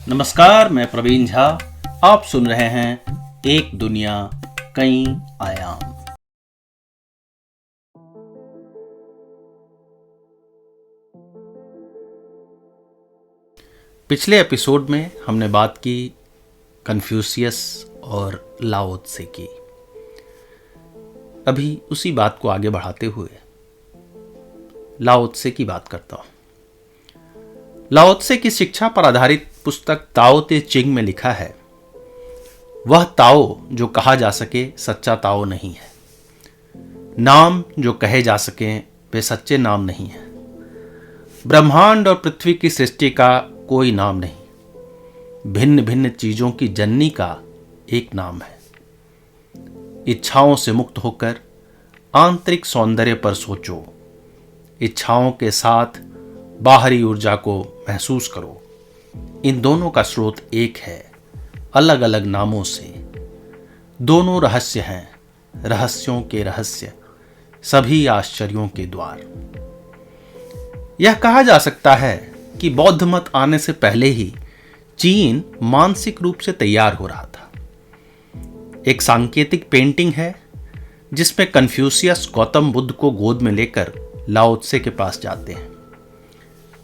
नमस्कार, मैं प्रवीण झा। आप सुन रहे हैं एक दुनिया कई आयाम। पिछले एपिसोड में हमने बात की कन्फ्यूशियस और लाओ त्से की। अभी उसी बात को आगे बढ़ाते हुए लाओ त्से की बात करता हूं। लाओ त्से की शिक्षा पर आधारित पुस्तक ताओ ते चिंग में लिखा है, वह ताओ जो कहा जा सके सच्चा ताओ नहीं है। नाम जो कहे जा सके वे सच्चे नाम नहीं है। ब्रह्मांड और पृथ्वी की सृष्टि का कोई नाम नहीं, भिन्न भिन्न चीजों की जननी का एक नाम है। इच्छाओं से मुक्त होकर आंतरिक सौंदर्य पर सोचो, इच्छाओं के साथ बाहरी ऊर्जा को महसूस करो। इन दोनों का स्रोत एक है, अलग अलग नामों से। दोनों रहस्य हैं, रहस्यों के रहस्य, सभी आश्चर्यों के द्वार। यह कहा जा सकता है कि बौद्ध मत आने से पहले ही चीन मानसिक रूप से तैयार हो रहा था। एक सांकेतिक पेंटिंग है जिसमें कन्फ्यूशियस गौतम बुद्ध को गोद में लेकर लाओ त्से के पास जाते हैं।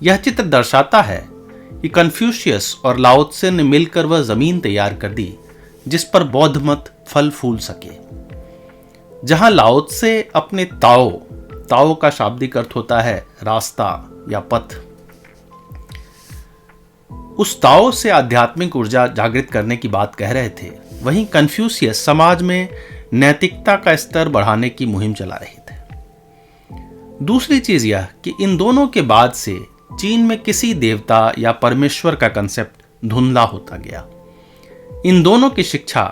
यह चित्र दर्शाता है कि कन्फ्यूशियस और लाओ त्से ने मिलकर वह जमीन तैयार कर दी जिस पर बौद्ध मत फल फूल सके। जहां लाओ त्से अपने ताओ, ताओ का शाब्दिक अर्थ होता है रास्ता या पथ, उस ताओ से आध्यात्मिक ऊर्जा जागृत करने की बात कह रहे थे, वहीं कन्फ्यूशियस समाज में नैतिकता का स्तर बढ़ाने की मुहिम चला रहे थे। दूसरी चीज यह कि इन दोनों के बाद से चीन में किसी देवता या परमेश्वर का कंसेप्ट धुंधला होता गया। इन दोनों की शिक्षा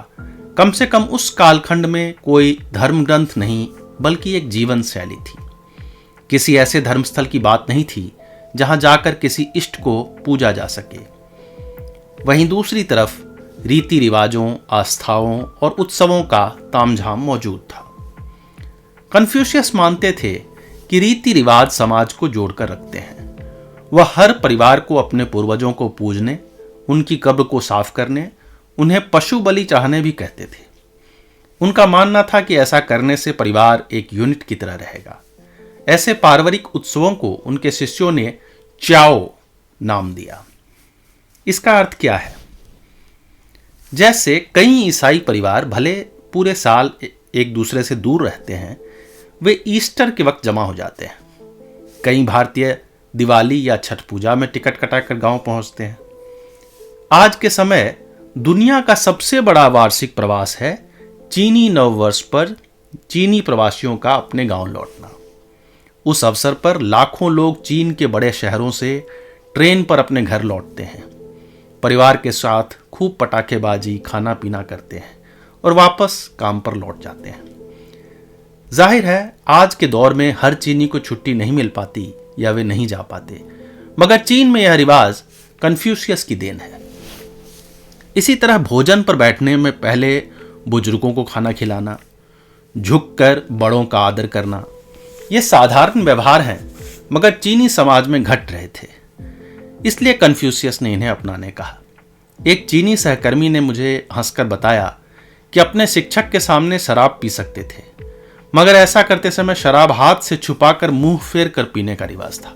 कम से कम उस कालखंड में कोई धर्म ग्रंथ नहीं बल्कि एक जीवन शैली थी। किसी ऐसे धर्मस्थल की बात नहीं थी जहां जाकर किसी इष्ट को पूजा जा सके। वहीं दूसरी तरफ रीति रिवाजों, आस्थाओं और उत्सवों का तामझाम मौजूद था। कन्फ्यूशियस मानते थे कि रीति रिवाज समाज को जोड़कर रखते हैं। वह हर परिवार को अपने पूर्वजों को पूजने, उनकी कब्र को साफ करने, उन्हें पशु बलि चाहने भी कहते थे। उनका मानना था कि ऐसा करने से परिवार एक यूनिट की तरह रहेगा। ऐसे पारिवारिक उत्सवों को उनके शिष्यों ने च्याओ नाम दिया। इसका अर्थ क्या है? जैसे कई ईसाई परिवार भले पूरे साल एक दूसरे से दूर रहते हैं, वे ईस्टर के वक्त जमा हो जाते हैं। कई भारतीय दिवाली या छठ पूजा में टिकट कटाकर गांव पहुंचते हैं। आज के समय दुनिया का सबसे बड़ा वार्षिक प्रवास है चीनी नववर्ष पर चीनी प्रवासियों का अपने गांव लौटना। उस अवसर पर लाखों लोग चीन के बड़े शहरों से ट्रेन पर अपने घर लौटते हैं, परिवार के साथ खूब पटाखेबाजी, खाना पीना करते हैं और वापस काम पर लौट जाते हैं। जाहिर है आज के दौर में हर चीनी को छुट्टी नहीं मिल पाती या वे नहीं जा पाते, मगर चीन में यह रिवाज कन्फ्यूशियस की देन है। इसी तरह भोजन पर बैठने में पहले बुजुर्गों को खाना खिलाना, झुककर बड़ों का आदर करना, ये साधारण व्यवहार हैं, मगर चीनी समाज में घट रहे थे। इसलिए कन्फ्यूशियस ने इन्हें अपनाने कहा। एक चीनी सहकर्मी ने मुझे हंसकर बताया कि अपने शिक्षक के सामने शराब पी सकते थे, मगर ऐसा करते समय शराब हाथ से छुपाकर मुंह फेर कर पीने का रिवाज था।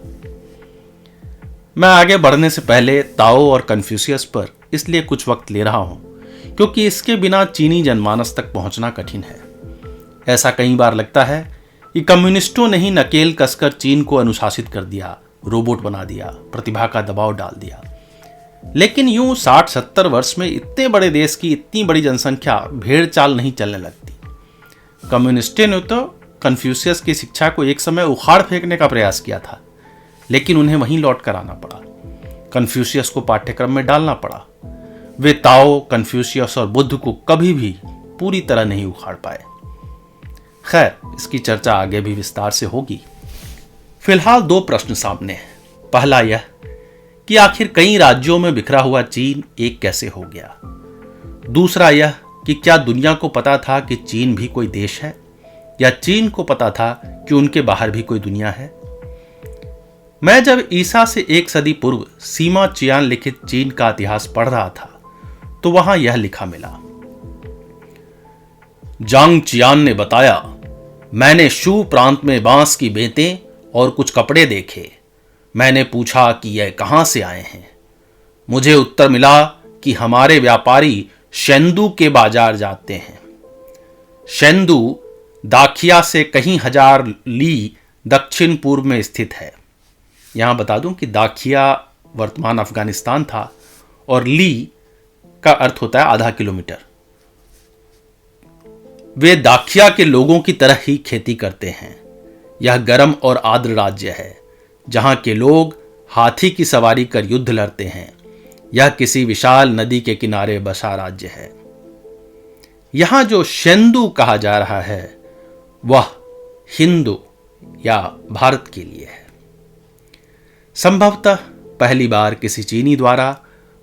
मैं आगे बढ़ने से पहले ताओ और कन्फ्यूशियस पर इसलिए कुछ वक्त ले रहा हूं क्योंकि इसके बिना चीनी जनमानस तक पहुंचना कठिन है। ऐसा कई बार लगता है कि कम्युनिस्टों ने ही नकेल कसकर चीन को अनुशासित कर दिया, रोबोट बना दिया, प्रतिभा का दबाव डाल दिया। लेकिन यूं 60-70 वर्ष में इतने बड़े देश की इतनी बड़ी जनसंख्या भेड़ चाल नहीं चलने लगती। कम्युनिस्टों ने तो कन्फ्यूशियस की शिक्षा को एक समय उखाड़ फेंकने का प्रयास किया था, लेकिन उन्हें वहीं लौट कर आना पड़ा। कन्फ्यूशियस को पाठ्यक्रम में डालना पड़ा। वे ताओ, कन्फ्यूशियस और बुद्ध को कभी भी पूरी तरह नहीं उखाड़ पाए। खैर, इसकी चर्चा आगे भी विस्तार से होगी। फिलहाल दो प्रश्न सामने हैं। पहला यह कि आखिर कई राज्यों में बिखरा हुआ चीन एक कैसे हो गया। दूसरा यह कि क्या दुनिया को पता था कि चीन भी कोई देश है, या चीन को पता था कि उनके बाहर भी कोई दुनिया है। मैं जब ईसा से 1 सदी पूर्व सीमा चियान लिखित चीन का इतिहास पढ़ रहा था तो वहां यह लिखा मिला। जांग चियान ने बताया, मैंने शू प्रांत में बांस की बेंतें और कुछ कपड़े देखे। मैंने पूछा कि यह कहां से आए हैं। मुझे उत्तर मिला कि हमारे व्यापारी शेंदू के बाजार जाते हैं। शेंदू दाखिया से कई हजार ली दक्षिण पूर्व में स्थित है। यहां बता दूं कि दाखिया वर्तमान अफगानिस्तान था और ली का अर्थ होता है आधा किलोमीटर। वे दाखिया के लोगों की तरह ही खेती करते हैं। यह गर्म और आर्द्र राज्य है जहां के लोग हाथी की सवारी कर युद्ध लड़ते हैं। यह किसी विशाल नदी के किनारे बसा राज्य है। यहां जो शेंदू कहा जा रहा है वह हिंदू या भारत के लिए है। संभवतः पहली बार किसी चीनी द्वारा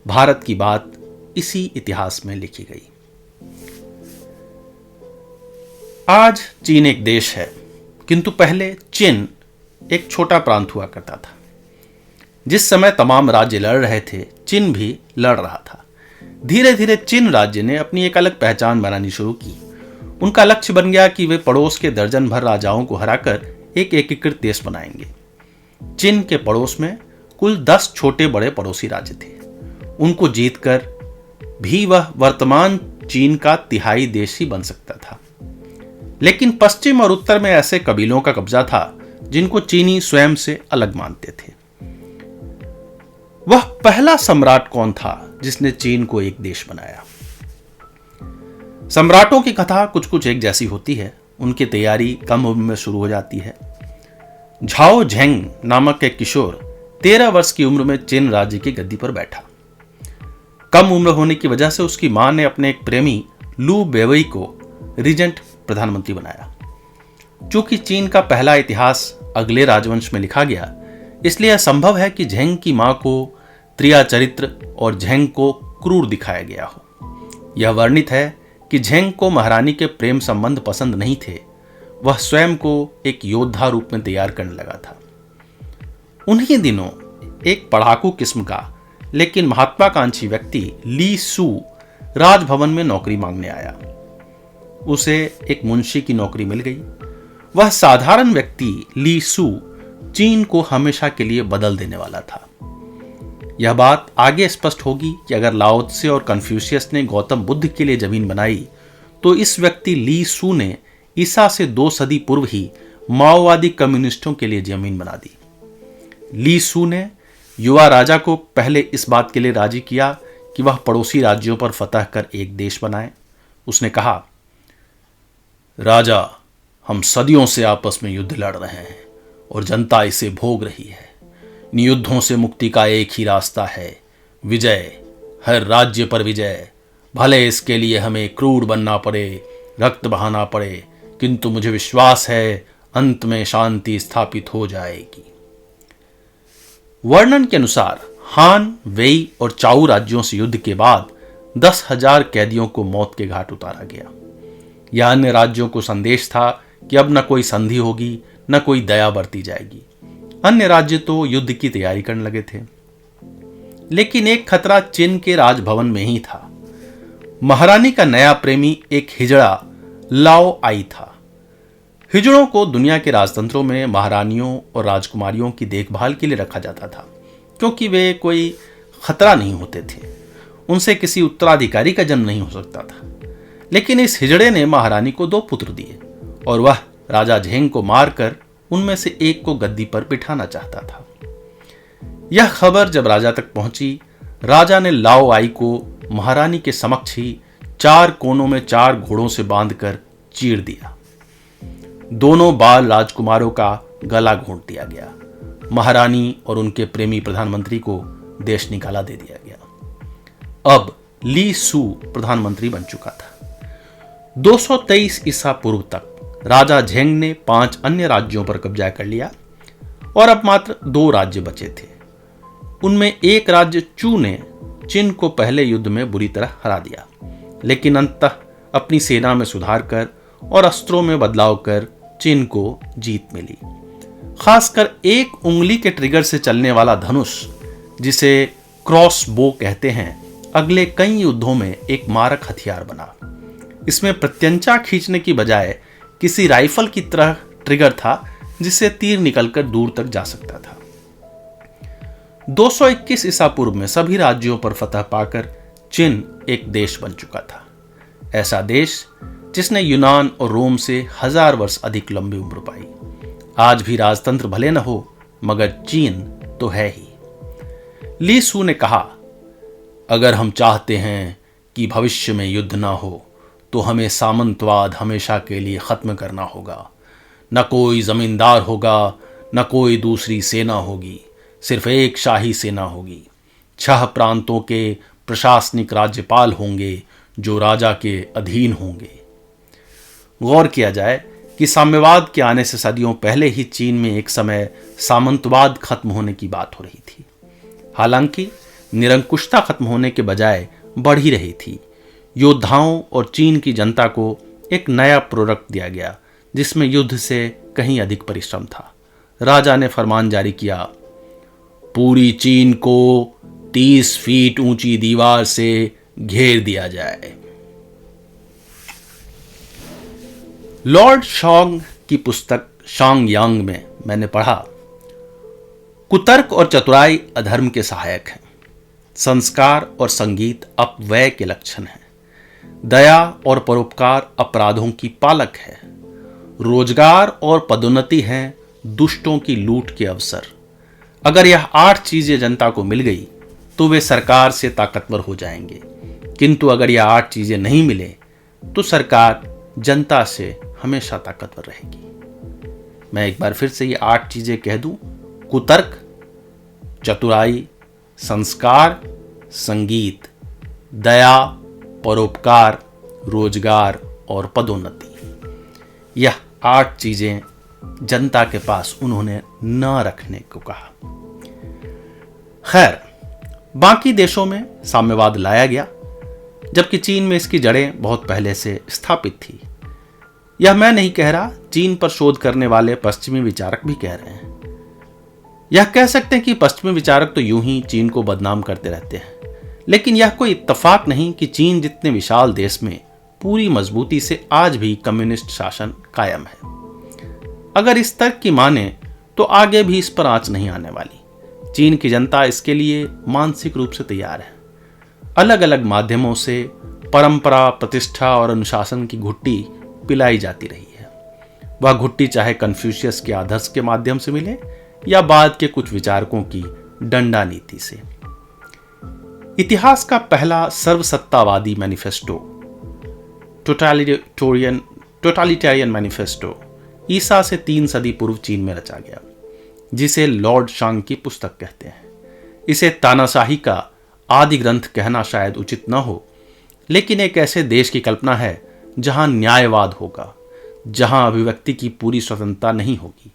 भारत की बात इसी इतिहास में लिखी गई। आज चीन एक देश है, किंतु पहले चीन एक छोटा प्रांत हुआ करता था। जिस समय तमाम राज्य लड़ रहे थे, चीन भी लड़ रहा था। धीरे धीरे चीन राज्य ने अपनी एक अलग पहचान बनानी शुरू की। उनका लक्ष्य बन गया कि वे पड़ोस के दर्जन भर राजाओं को हराकर एक एकीकृत देश बनाएंगे। चीन के पड़ोस में कुल 10 छोटे बड़े पड़ोसी राज्य थे। उनको जीतकर भी वह वर्तमान चीन का तिहाई देश ही बन सकता था। लेकिन पश्चिम और उत्तर में ऐसे कबीलों का कब्जा था जिनको चीनी स्वयं से अलग मानते थे। वह पहला सम्राट कौन था जिसने चीन को एक देश बनाया? सम्राटों की कथा कुछ कुछ एक जैसी होती है। उनकी तैयारी कम उम्र में शुरू हो जाती है। झाओ झेंग नामक एक किशोर 13 वर्ष की उम्र में चीन राज्य की गद्दी पर बैठा। कम उम्र होने की वजह से उसकी मां ने अपने एक प्रेमी लू बेवई को रीजेंट प्रधानमंत्री बनाया। चूंकि चीन का पहला इतिहास अगले राजवंश में लिखा गया, इसलिए यह संभव है कि झेंग की मां को त्रिया चरित्र और झेंग को क्रूर दिखाया गया हो। यह वर्णित है कि झेंग को महारानी के प्रेम संबंध पसंद नहीं थे। वह स्वयं को एक योद्धा रूप में तैयार करने लगा था। उन्हीं दिनों एक पढ़ाकू किस्म का लेकिन महत्वाकांक्षी व्यक्ति ली सू राजभवन में नौकरी मांगने आया। उसे एक मुंशी की नौकरी मिल गई। वह साधारण व्यक्ति ली सू चीन को हमेशा के लिए बदल देने वाला था। यह बात आगे स्पष्ट होगी कि अगर लाओ त्से और कन्फ्यूशियस ने गौतम बुद्ध के लिए जमीन बनाई, तो इस व्यक्ति ली सू ने ईसा से 2 सदी पूर्व ही माओवादी कम्युनिस्टों के लिए जमीन बना दी। ली सू ने युवा राजा को पहले इस बात के लिए राजी किया कि वह पड़ोसी राज्यों पर फतह कर एक देश बनाए। उसने कहा, राजा, हम सदियों से आपस में युद्ध लड़ रहे हैं और जनता इसे भोग रही है। इन युद्धों से मुक्ति का एक ही रास्ता है, विजय, हर राज्य पर विजय। भले इसके लिए हमें क्रूर बनना पड़े, रक्त बहाना पड़े, किंतु मुझे विश्वास है अंत में शांति स्थापित हो जाएगी। वर्णन के अनुसार हान, वेई और चाऊ राज्यों से युद्ध के बाद 10,000 कैदियों को मौत के घाट उतारा गया। यह अन्य राज्यों को संदेश था कि अब न कोई संधि होगी, न कोई दया बरती जाएगी। अन्य राज्य तो युद्ध की तैयारी करने लगे थे। लेकिन एक खतरा चीन के राजभवन में ही था। महारानी का नया प्रेमी एक हिजड़ा लाओ आई था। हिजड़ों को दुनिया के राजतंत्रों में महारानियों और राजकुमारियों की देखभाल के लिए रखा जाता था, क्योंकि वे कोई खतरा नहीं होते थे। उनसे किसी उत्तराधिकारी का जन्म नहीं हो सकता था। लेकिन इस हिजड़े ने महारानी को 2 पुत्र दिए और वह राजा झेंग को मारकर उनमें से एक को गद्दी पर बिठाना चाहता था। यह खबर जब राजा तक पहुंची, राजा ने लाओ आई को महारानी के समक्ष ही 4 कोनों में 4 घोड़ों से बांधकर चीर दिया। दोनों बाल राजकुमारों का गला घोंट दिया गया। महारानी और उनके प्रेमी प्रधानमंत्री को देश निकाला दे दिया गया। अब ली सू प्रधानमंत्री बन चुका था। 223 ईसा पूर्व तक राजा झेंग ने 5 अन्य राज्यों पर कब्जा कर लिया और अब मात्र 2 राज्य बचे थे। उनमें एक राज्य चू ने चीन को पहले युद्ध में बुरी तरह हरा दिया, लेकिन अंततः अपनी सेना में सुधार कर और अस्त्रों में बदलाव कर चीन को जीत मिली। खासकर एक उंगली के ट्रिगर से चलने वाला धनुष, जिसे क्रॉस बो कहते हैं, अगले कई युद्धों में एक मारक हथियार बना। इसमें प्रत्यंचा खींचने की बजाय किसी राइफल की तरह ट्रिगर था, जिससे तीर निकलकर दूर तक जा सकता था। 221 ईसा पूर्व में सभी राज्यों पर फतह पाकर चीन एक देश बन चुका था। ऐसा देश जिसने यूनान और रोम से 1000 वर्ष अधिक लंबी उम्र पाई। आज भी राजतंत्र भले न हो, मगर चीन तो है ही। ली सू ने कहा, अगर हम चाहते हैं कि भविष्य में युद्ध ना हो, तो हमें सामंतवाद हमेशा के लिए खत्म करना होगा। न कोई जमींदार होगा, न कोई दूसरी सेना होगी, सिर्फ एक शाही सेना होगी। 6 प्रांतों के प्रशासनिक राज्यपाल होंगे जो राजा के अधीन होंगे। गौर किया जाए कि साम्यवाद के आने से सदियों पहले ही चीन में एक समय सामंतवाद खत्म होने की बात हो रही थी। हालांकि निरंकुशता खत्म होने के बजाय बढ़ ही रही थी। योद्धाओं और चीन की जनता को एक नया प्रोडक्ट दिया गया, जिसमें युद्ध से कहीं अधिक परिश्रम था। राजा ने फरमान जारी किया, पूरी चीन को 30 फीट ऊंची दीवार से घेर दिया जाए। लॉर्ड शॉन्ग की पुस्तक शांग यांग में मैंने पढ़ा, कुतर्क और चतुराई अधर्म के सहायक हैं। संस्कार और संगीत अपव्यय के लक्षण हैं। दया और परोपकार अपराधों की पालक है। रोजगार और पदोन्नति हैं दुष्टों की लूट के अवसर। अगर यह 8 चीजें जनता को मिल गई तो वे सरकार से ताकतवर हो जाएंगे, किंतु अगर यह 8 चीजें नहीं मिले तो सरकार जनता से हमेशा ताकतवर रहेगी। मैं एक बार फिर से ये 8 चीजें कह दूं, कुतर्क, चतुराई, संस्कार, संगीत, दया, परोपकार, रोजगार और पदोन्नति। यह 8 चीजें जनता के पास उन्होंने न रखने को कहा। खैर, बाकी देशों में साम्यवाद लाया गया, जबकि चीन में इसकी जड़ें बहुत पहले से स्थापित थी। यह मैं नहीं कह रहा, चीन पर शोध करने वाले पश्चिमी विचारक भी कह रहे हैं। यह कह सकते हैं कि पश्चिमी विचारक तो यूं ही चीन को बदनाम करते रहते हैं, लेकिन यह कोई इत्तेफाक नहीं कि चीन जितने विशाल देश में पूरी मजबूती से आज भी कम्युनिस्ट शासन कायम है। अगर इस तर्क की माने तो आगे भी इस पर आंच नहीं आने वाली। चीन की जनता इसके लिए मानसिक रूप से तैयार है। अलग अलग माध्यमों से परंपरा, प्रतिष्ठा और अनुशासन की घुट्टी पिलाई जाती रही है। वह घुट्टी चाहे कन्फ्यूशियस के आदर्श के माध्यम से मिले या बाद के कुछ विचारकों की डंडा नीति से। इतिहास का पहला सर्वसत्तावादी मैनिफेस्टो, टोटालिटेरियन मैनिफेस्टो, ईसा से 3 सदी पूर्व चीन में रचा गया, जिसे लॉर्ड शांग की पुस्तक कहते हैं। इसे तानाशाही का आदि ग्रंथ कहना शायद उचित न हो, लेकिन एक ऐसे देश की कल्पना है जहां न्यायवाद होगा, जहां अभिव्यक्ति की पूरी स्वतंत्रता नहीं होगी,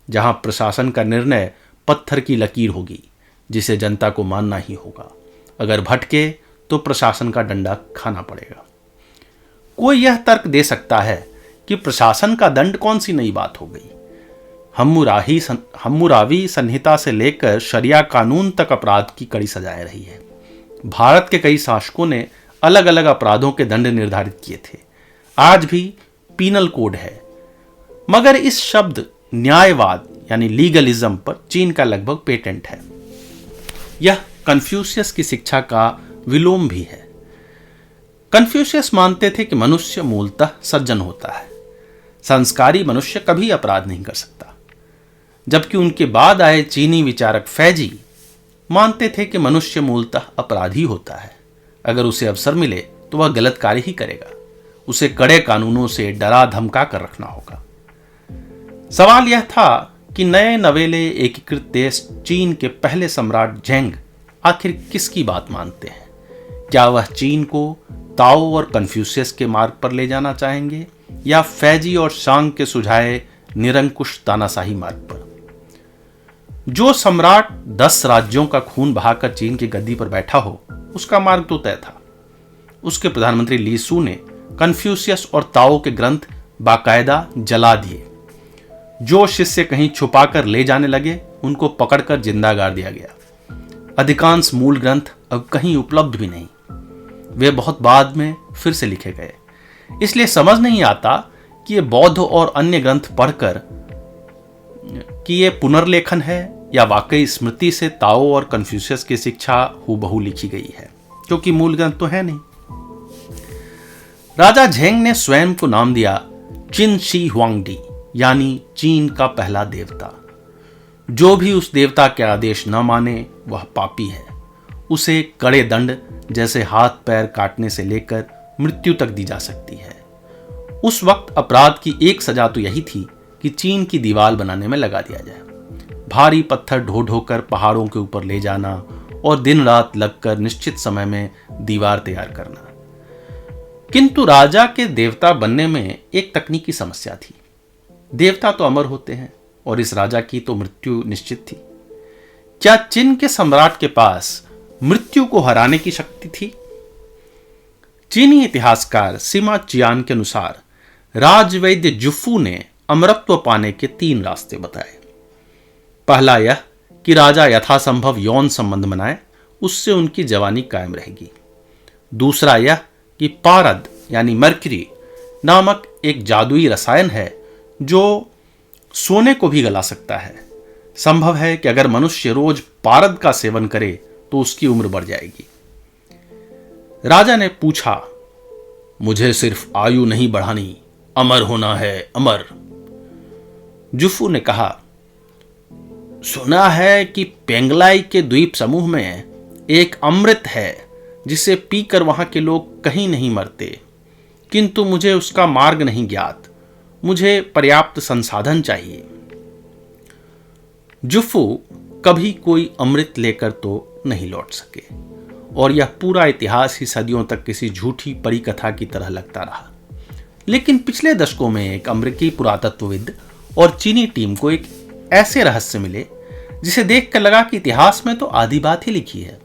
जहां प्रशासन का निर्णय पत्थर की लकीर होगी, जिसे जनता को मानना ही होगा। अगर भटके तो प्रशासन का डंडा खाना पड़ेगा। कोई यह तर्क दे सकता है कि प्रशासन का दंड कौन सी नई बात हो गई। हम्मुरावी संहिता से लेकर शरिया कानून तक अपराध की कड़ी सजाए रही है। भारत के कई शासकों ने अलग अलग अपराधों के दंड निर्धारित किए थे। आज भी पीनल कोड है, मगर इस शब्द न्यायवाद यानी लीगलिज्म पर चीन का लगभग पेटेंट है। यह कन्फ्यूशियस की शिक्षा का विलोम भी है। कन्फ्यूशियस मानते थे कि मनुष्य मूलतः सज्जन होता है, संस्कारी मनुष्य कभी अपराध नहीं कर सकता, जबकि उनके बाद आए चीनी विचारक फैजी मानते थे कि मनुष्य मूलतः अपराधी होता है। अगर उसे अवसर मिले तो वह गलत कार्य ही करेगा, उसे कड़े कानूनों से डरा धमका कर रखना होगा। सवाल यह था कि नए नवेले एकीकृत देश चीन के पहले सम्राट जेंग आखिर किसकी बात मानते हैं। क्या वह चीन को ताओ और कन्फ्यूशियस के मार्ग पर ले जाना चाहेंगे या फैजी और शांग के सुझाए निरंकुश तानाशाही मार्ग पर। जो सम्राट 10 राज्यों का खून बहाकर चीन की गद्दी पर बैठा हो, उसका मार्ग तो तय था। उसके प्रधानमंत्री ली सू ने कन्फ्यूशियस और ताओ के ग्रंथ बाकायदा जला दिए। जो शिष्य कहीं छुपाकर ले जाने लगे उनको पकड़कर जिंदा गाड़ दिया गया। अधिकांश मूल ग्रंथ अब कहीं उपलब्ध भी नहीं, वे बहुत बाद में फिर से लिखे गए। इसलिए समझ नहीं आता कि ये बौद्ध और अन्य ग्रंथ पढ़कर कि ये पुनर्लेखन है या वाकई स्मृति से ताओ और कन्फ्यूशियस की शिक्षा हूबहू लिखी गई है, क्योंकि मूल ग्रंथ तो है नहीं। राजा झेंग ने स्वयं को नाम दिया चिन शी हुआंगडी, यानी चीन का पहला देवता। जो भी उस देवता के आदेश न माने वह पापी है। उसे कड़े दंड जैसे हाथ पैर काटने से लेकर मृत्यु तक दी जा सकती है। उस वक्त अपराध की एक सजा तो यही थी कि चीन की दीवार बनाने में लगा दिया जाए। भारी पत्थर ढो ढोकर पहाड़ों के ऊपर ले जाना और दिन रात लगकर निश्चित समय में दीवार तैयार करना। किंतु राजा के देवता बनने में एक तकनीकी समस्या थी। देवता तो अमर होते हैं और इस राजा की तो मृत्यु निश्चित थी। क्या चीन के सम्राट के पास मृत्यु को हराने की शक्ति थी? चीनी इतिहासकार सिमा चियान के अनुसार राजवैद्य जुफू ने अमरत्व पाने के 3 रास्ते बताए। पहला यह कि राजा यथासंभव यौन संबंध बनाए, उससे उनकी जवानी कायम रहेगी। दूसरा यह कि पारद यानी मर्क्यूरी नामक एक जादुई रसायन है जो सोने को भी गला सकता है। संभव है कि अगर मनुष्य रोज पारद का सेवन करे तो उसकी उम्र बढ़ जाएगी। राजा ने पूछा, मुझे सिर्फ आयु नहीं बढ़ानी, अमर होना है, अमर। जुफू ने कहा, सुना है कि पेंगलाई के द्वीप समूह में एक अमृत है जिसे पीकर वहां के लोग कहीं नहीं मरते, किंतु मुझे उसका मार्ग नहीं ज्ञात। मुझे पर्याप्त संसाधन चाहिए। जुफू कभी कोई अमृत लेकर तो नहीं लौट सके और यह पूरा इतिहास ही सदियों तक किसी झूठी परी कथा की तरह लगता रहा। लेकिन पिछले दशकों में एक अमेरिकी पुरातत्वविद और चीनी टीम को एक ऐसे रहस्य मिले जिसे देखकर लगा कि इतिहास में तो आधी बात ही लिखी है।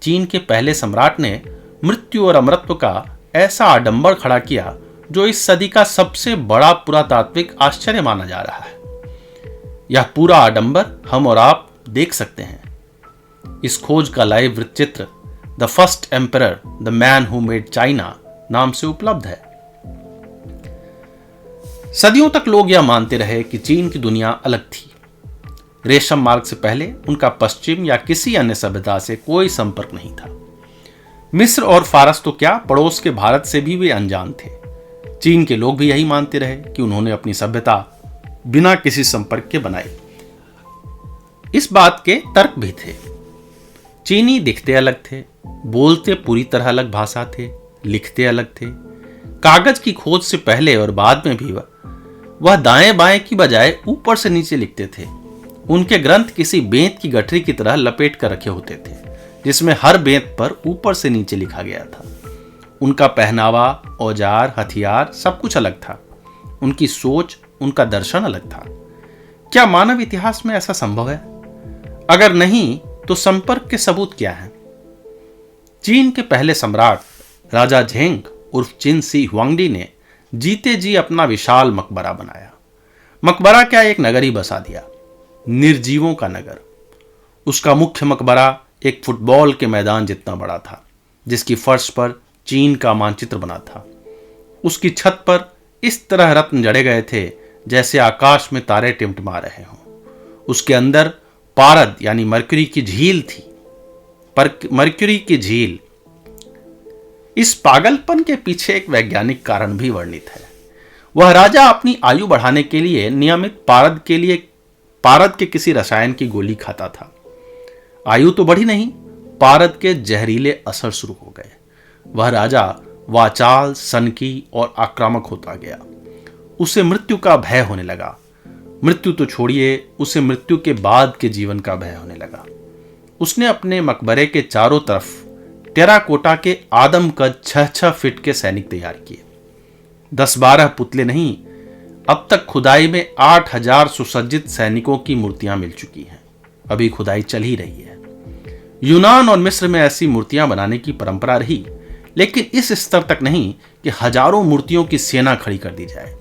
चीन के पहले सम्राट ने मृत्यु और अमरत्व का ऐसा आडंबर खड़ा किया जो इस सदी का सबसे बड़ा पुरातात्विक आश्चर्य माना जा रहा है। यह पूरा आडंबर हम और आप देख सकते हैं। इस खोज का लाइव वृत्तचित्र the first emperor the man who made China नाम से उपलब्ध है। सदियों तक लोग यह मानते रहे कि चीन की दुनिया अलग थी। रेशम मार्ग से पहले उनका पश्चिम या किसी अन्य सभ्यता से कोई संपर्क नहीं था। मिस्र और फारस तो क्या, पड़ोस के भारत से भी वे अनजान थे। चीन के लोग भी यही मानते रहे कि उन्होंने अपनी सभ्यता बिना किसी संपर्क के बनाई। इस बात के तर्क भी थे। चीनी दिखते अलग थे, बोलते पूरी तरह अलग भाषा थे, लिखते अलग थे। कागज की खोज से पहले और बाद में भी वह दाएं बाएं की बजाय ऊपर से नीचे लिखते थे। उनके ग्रंथ किसी बेंत की गठरी की तरह लपेट कर रखे होते थे, जिसमें हर बेंत पर ऊपर से नीचे लिखा गया था। उनका पहनावा, औजार, हथियार सब कुछ अलग था। उनकी सोच, उनका दर्शन अलग था। क्या मानव इतिहास में ऐसा संभव है? अगर नहीं तो संपर्क के सबूत क्या हैं? चीन के पहले सम्राट राजा झेंग उर्फ चिन शी हुआंगडी ने जीते जी अपना विशाल मकबरा बनाया। मकबरा क्या, एक नगर ही बसा दिया, निर्जीवों का नगर। उसका मुख्य मकबरा एक फुटबॉल के मैदान जितना बड़ा था, जिसकी फर्श पर चीन का मानचित्र बना था। उसकी छत पर इस तरह रत्न जड़े गए थे जैसे आकाश में तारे टिमटिमा रहे हों। उसके अंदर पारद यानी मर्क्यूरी की झील थी। पर मर्क्यूरी की झील, इस पागलपन के पीछे एक वैज्ञानिक कारण भी वर्णित है। वह राजा अपनी आयु बढ़ाने के लिए नियमित पारद के किसी रसायन की गोली खाता था। आयु तो बढ़ी नहीं, पारद के जहरीले असर शुरू हो गए। वह राजा वाचाल, सनकी और आक्रामक होता गया। उसे मृत्यु का भय होने लगा। मृत्यु तो छोड़िए, उसे मृत्यु के बाद के जीवन का भय होने लगा। उसने अपने मकबरे के चारों तरफ टेराकोटा के आदमकद 6-6 फीट के सैनिक तैयार किए। 10-12 पुतले नहीं, अब तक खुदाई में 8000 सुसज्जित सैनिकों की मूर्तियां मिल चुकी हैं। अभी खुदाई चल ही रही है। यूनान और मिस्र में ऐसी मूर्तियां बनाने की परंपरा रही, लेकिन इस स्तर तक नहीं कि हजारों मूर्तियों की सेना खड़ी कर दी जाए।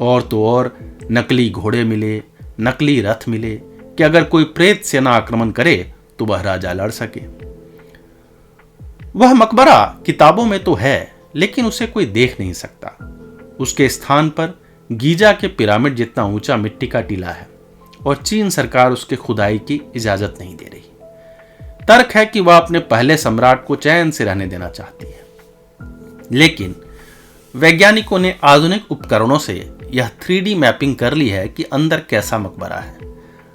और तो और नकली घोड़े मिले, नकली रथ मिले कि अगर कोई प्रेत सेना आक्रमण करे तो वह राजा लड़ सके। वह मकबरा किताबों में तो है, लेकिन उसे कोई देख नहीं सकता। उसके स्थान पर गीजा के पिरामिड जितना ऊंचा मिट्टी का टीला है और चीन सरकार उसके खुदाई की इजाजत नहीं दे रही। तर्क है कि वह अपने पहले सम्राट को चैन से रहने देना चाहती है। लेकिन वैज्ञानिकों ने आधुनिक उपकरणों से यह 3D मैपिंग कर ली है कि अंदर कैसा मकबरा है।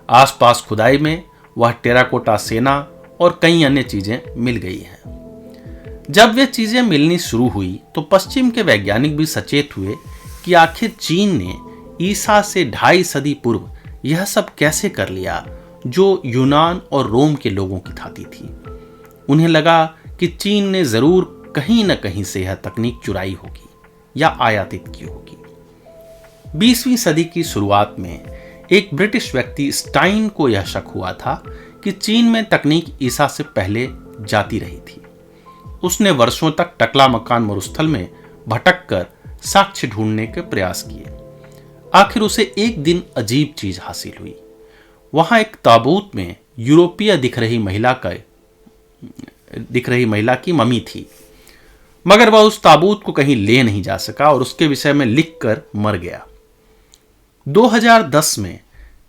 आसपास खुदाई में वह टेराकोटा सेना और कई अन्य चीजें मिल गई हैं। जब वे चीजें मिलनी शुरू हुई तो पश्चिम के वैज्ञानिक भी सचेत हुए कि आखिर चीन ने ईसा से 2.5 सदी पूर्व यह सब कैसे कर लिया जो यूनान और रोम के लोगों की थाती थी। उन्हें लगा कि चीन ने जरूर कहीं न कहीं से यह तकनीक चुराई होगी या आयातित की होगी। 20वीं सदी की शुरुआत में एक ब्रिटिश व्यक्ति स्टाइन को यह शक हुआ था कि चीन में तकनीक ईसा से पहले जाती रही थी। उसने वर्षों तक टकला मकान मरुस्थल में भटक कर साक्ष्य ढूंढने के प्रयास किए। आखिर उसे एक दिन अजीब चीज हासिल हुई। वहां एक ताबूत में यूरोपीय दिख रही महिला की मम्मी थी, मगर वह उस ताबूत को कहीं ले नहीं जा सका और उसके विषय में लिखकर मर गया। 2010 में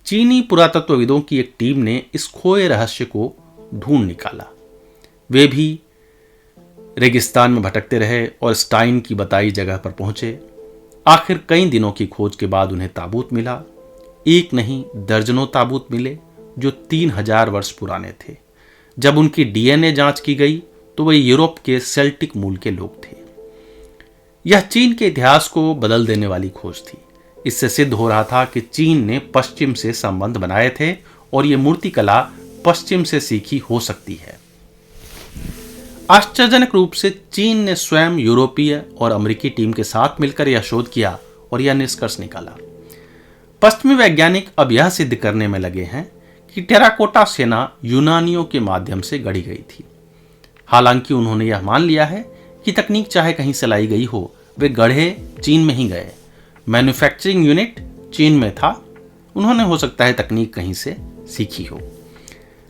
चीनी पुरातत्वविदों की एक टीम ने इस खोए रहस्य को ढूंढ निकाला। वे भी रेगिस्तान में भटकते रहे और स्टाइन की बताई जगह पर पहुंचे। आखिर कई दिनों की खोज के बाद उन्हें ताबूत मिला। एक नहीं दर्जनों ताबूत मिले जो 3000 वर्ष पुराने थे। जब उनकी डीएनए जांच की गई तो वे यूरोप के सेल्टिक मूल के लोग थे। यह चीन के इतिहास को बदल देने वाली खोज थी। इससे सिद्ध हो रहा था कि चीन ने पश्चिम से संबंध बनाए थे और यह मूर्तिकला पश्चिम से सीखी हो सकती है। आश्चर्यजनक रूप से चीन ने स्वयं यूरोपीय और अमेरिकी टीम के साथ मिलकर यह शोध किया और यह निष्कर्ष निकाला। पश्चिमी वैज्ञानिक अब यह सिद्ध करने में लगे हैं कि टेराकोटा सेना यूनानियों के माध्यम से गढ़ी गई थी। हालांकि उन्होंने यह मान लिया है कि तकनीक चाहे कहीं से लाई गई हो, वे गढ़े चीन में ही गए। मैन्युफैक्चरिंग यूनिट चीन में था। उन्होंने हो सकता है तकनीक कहीं से सीखी हो।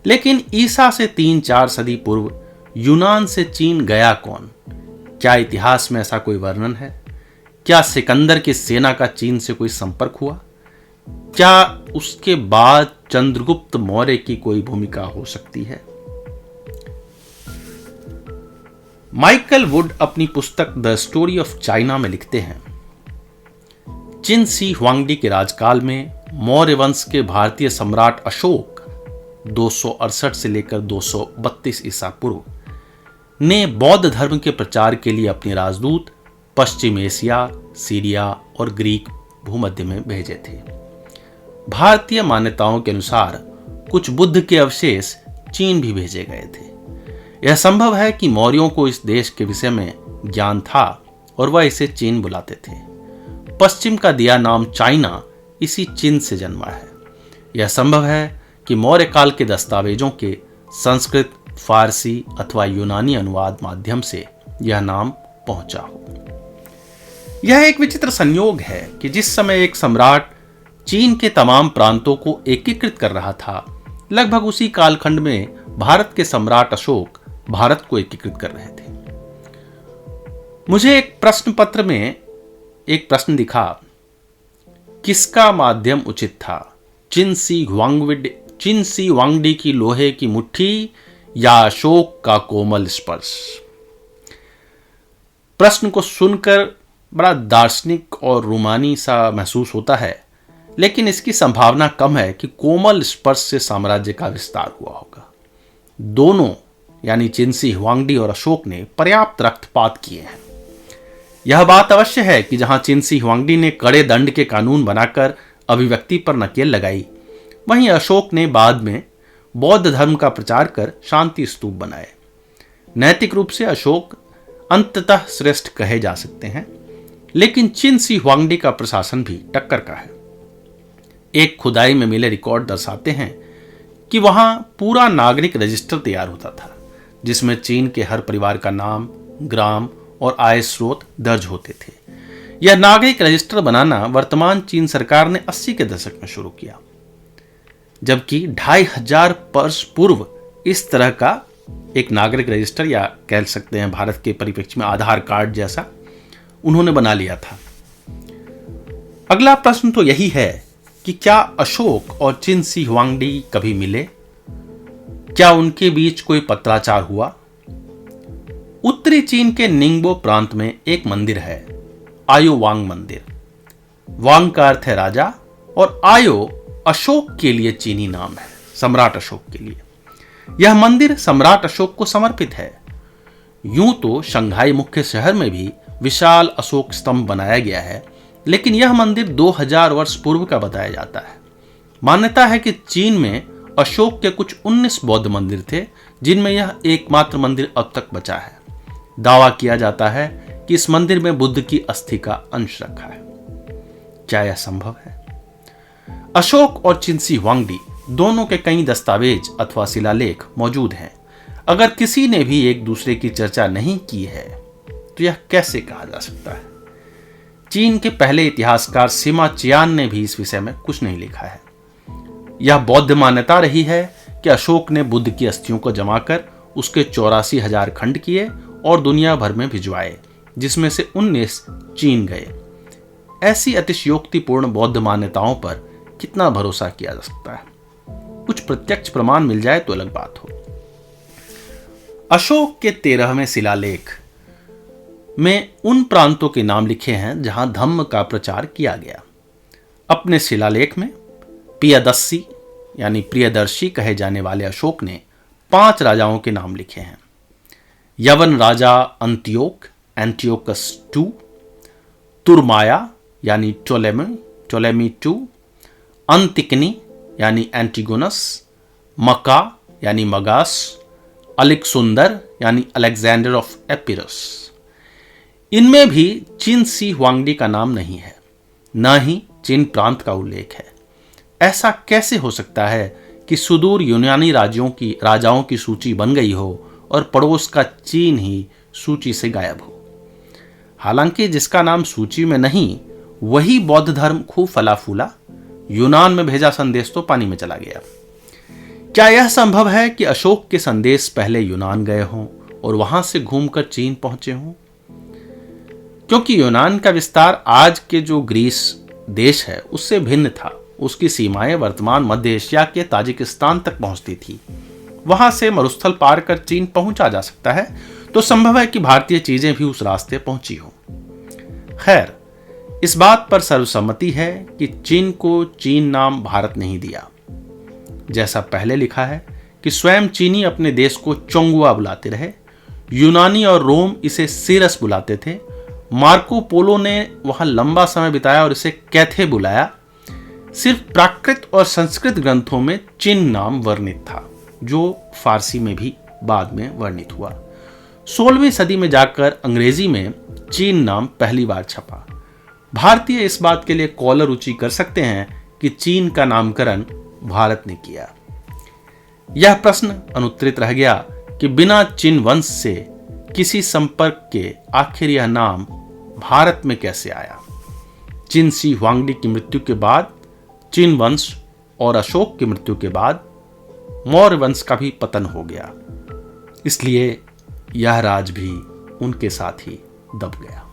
लेकिन ईसा से 3-4 सदी पूर्व यूनान से चीन गया कौन? क्या इतिहास में ऐसा कोई वर्णन है? क्या सिकंदर की सेना का चीन से कोई संपर्क हुआ? क्या उसके बाद चंद्रगुप्त मौर्य की कोई भूमिका हो सकती है? माइकल वुड अपनी पुस्तक द स्टोरी ऑफ चाइना में लिखते हैं, चिन शी हुआंगडी के राजकाल में मौर्य वंश के भारतीय सम्राट अशोक 268 से लेकर 232 ईसा पूर्व ने बौद्ध धर्म के प्रचार के लिए अपने राजदूत पश्चिम एशिया, सीरिया और ग्रीक भूमध्य में भेजे थे। भारतीय मान्यताओं के अनुसार कुछ बुद्ध के अवशेष चीन भी भेजे गए थे। यह संभव है कि मौर्यों को इस देश के विषय में ज्ञान था और वह इसे चीन बुलाते थे। पश्चिम का दिया नाम चाइना इसी चीन से जन्मा है। यह संभव है कि मौर्य काल के दस्तावेजों के संस्कृत, फारसी अथवा यूनानी अनुवाद माध्यम से यह नाम पहुंचा हो। यह एक विचित्र संयोग है कि जिस समय एक सम्राट चीन के तमाम प्रांतों को एकीकृत कर रहा था, लगभग उसी कालखंड में भारत के सम्राट अशोक भारत को एकीकृत कर रहे थे। मुझे एक प्रश्न पत्र में एक प्रश्न दिखा, किसका माध्यम उचित था, चिन शी हुआंगडी की लोहे की मुट्ठी या अशोक का कोमल स्पर्श? प्रश्न को सुनकर बड़ा दार्शनिक और रूमानी सा महसूस होता है, लेकिन इसकी संभावना कम है कि कोमल स्पर्श से साम्राज्य का विस्तार हुआ होगा। दोनों यानी चिन शी हुआंगडी और अशोक ने पर्याप्त रक्तपात किए हैं। यह बात अवश्य है कि जहां चिन शी हुआंगडी ने कड़े दंड के कानून बनाकर अभिव्यक्ति पर नकेल लगाई, वहीं अशोक ने बाद में बौद्ध धर्म का प्रचार कर शांति स्तूप बनाए। नैतिक रूप से अशोक अंततः श्रेष्ठ कहे जा सकते हैं, लेकिन चिन शी हुआंगडी का प्रशासन भी टक्कर का है। एक खुदाई में मिले रिकॉर्ड दर्शाते हैं कि वहां पूरा नागरिक रजिस्टर तैयार होता था, जिसमें चीन के हर परिवार का नाम, ग्राम और आय स्रोत दर्ज होते थे। यह नागरिक रजिस्टर बनाना वर्तमान चीन सरकार ने 80 के दशक में शुरू किया, जबकि 2500 वर्ष पूर्व इस तरह का एक नागरिक रजिस्टर, या कह सकते हैं भारत के परिप्रेक्ष्य में आधार कार्ड जैसा, उन्होंने बना लिया था। अगला प्रश्न तो यही है कि क्या अशोक और चिन शी हुआंगडी कभी मिले? क्या उनके बीच कोई पत्राचार हुआ? उत्तरी चीन के निंगबो प्रांत में एक मंदिर है, आयो वांग मंदिर। वांग का अर्थ है राजा और आयो अशोक के लिए चीनी नाम है, सम्राट अशोक के लिए। यह मंदिर सम्राट अशोक को समर्पित है। यूं तो शंघाई मुख्य शहर में भी विशाल अशोक स्तंभ बनाया गया है, लेकिन यह मंदिर 2000 वर्ष पूर्व का बताया जाता है। मान्यता है कि चीन में अशोक के कुछ 19 बौद्ध मंदिर थे, जिनमें यह एकमात्र मंदिर अब तक बचा है। दावा किया जाता है कि इस मंदिर में बुद्ध की अस्थि का अंश रखा है। क्या यह संभव है? अशोक और चिन शी हुआंगडी दोनों के कई दस्तावेज अथवा शिलालेख मौजूद हैं। अगर किसी ने भी एक दूसरे की चर्चा नहीं की है तो यह कैसे कहा जा सकता है? चीन के पहले इतिहासकार सिमा चियान ने भी इस विषय में कुछ नहीं लिखा है। यह बौद्ध मान्यता रही है कि अशोक ने बुद्ध की अस्थियों को जमाकर उसके 84,000 खंड किए और दुनिया भर में भिजवाए, जिसमें से 19 चीन गए। ऐसी अतिशयोक्तिपूर्ण बौद्ध मान्यताओं पर कितना भरोसा किया जा सकता है? कुछ प्रत्यक्ष प्रमाण मिल जाए तो अलग बात हो। अशोक के 13वें शिलालेख में उन प्रांतों के नाम लिखे हैं जहां धम्म का प्रचार किया गया। अपने शिलालेख में प्रियदर्शी यानी प्रियदर्शी कहे जाने वाले अशोक ने 5 राजाओं के नाम लिखे हैं। यवन राजा अंतियोक, एंटियोकस II, तुरमाया यानी टोलेमी II, अंतिकनी यानी एंटिगोनस, मका यानी मगास, अलेक्सुंदर यानी अलेक्जेंडर ऑफ एपिरस। इनमें भी चिन शी हुआंगडी का नाम नहीं है, न ही चीन प्रांत का उल्लेख है। ऐसा कैसे हो सकता है कि सुदूर यूनानी राजाओं की सूची बन गई हो और पड़ोस का चीन ही सूची से गायब हो? हालांकि जिसका नाम सूची में नहीं, वही बौद्ध धर्म खूब फला फूला। यूनान में भेजा संदेश तो पानी में चला गया। क्या यह संभव है कि अशोक के संदेश पहले यूनान गए हों और वहां से घूमकर चीन पहुंचे हों? क्योंकि यूनान का विस्तार आज के जो ग्रीस देश है उससे भिन्न था। उसकी सीमाएं वर्तमान मध्य एशिया के ताजिकिस्तान तक पहुंचती थी। वहां से मरुस्थल पार कर चीन पहुंचा जा सकता है, तो संभव है कि भारतीय चीजें भी उस रास्ते पहुंची हो। खैर, इस बात पर सर्वसम्मति है कि चीन को चीन नाम भारत नहीं दिया। जैसा पहले लिखा है कि स्वयं चीनी अपने देश को चोंगुआ बुलाते रहे। यूनानी और रोम इसे सीरस बुलाते थे। मार्को पोलो ने वहां लंबा समय बिताया और इसे कैथे बुलाया। सिर्फ प्राकृत और संस्कृत ग्रंथों में चीन नाम वर्णित था, जो फारसी में भी बाद में वर्णित हुआ। 16वीं सदी में जाकर अंग्रेजी में चीन नाम पहली बार छपा। भारतीय इस बात के लिए कॉलर ऊंची कर सकते हैं कि चीन का नामकरण भारत ने किया। यह प्रश्न अनुत्तरित रह गया कि बिना चिन वंश से किसी संपर्क के आखिर यह नाम भारत में कैसे आया। चिन शी हुआंगडी की मृत्यु के बाद चिन वंश और अशोक की मृत्यु के बाद मौर्य वंश का भी पतन हो गया, इसलिए यह राज भी उनके साथ ही दब गया।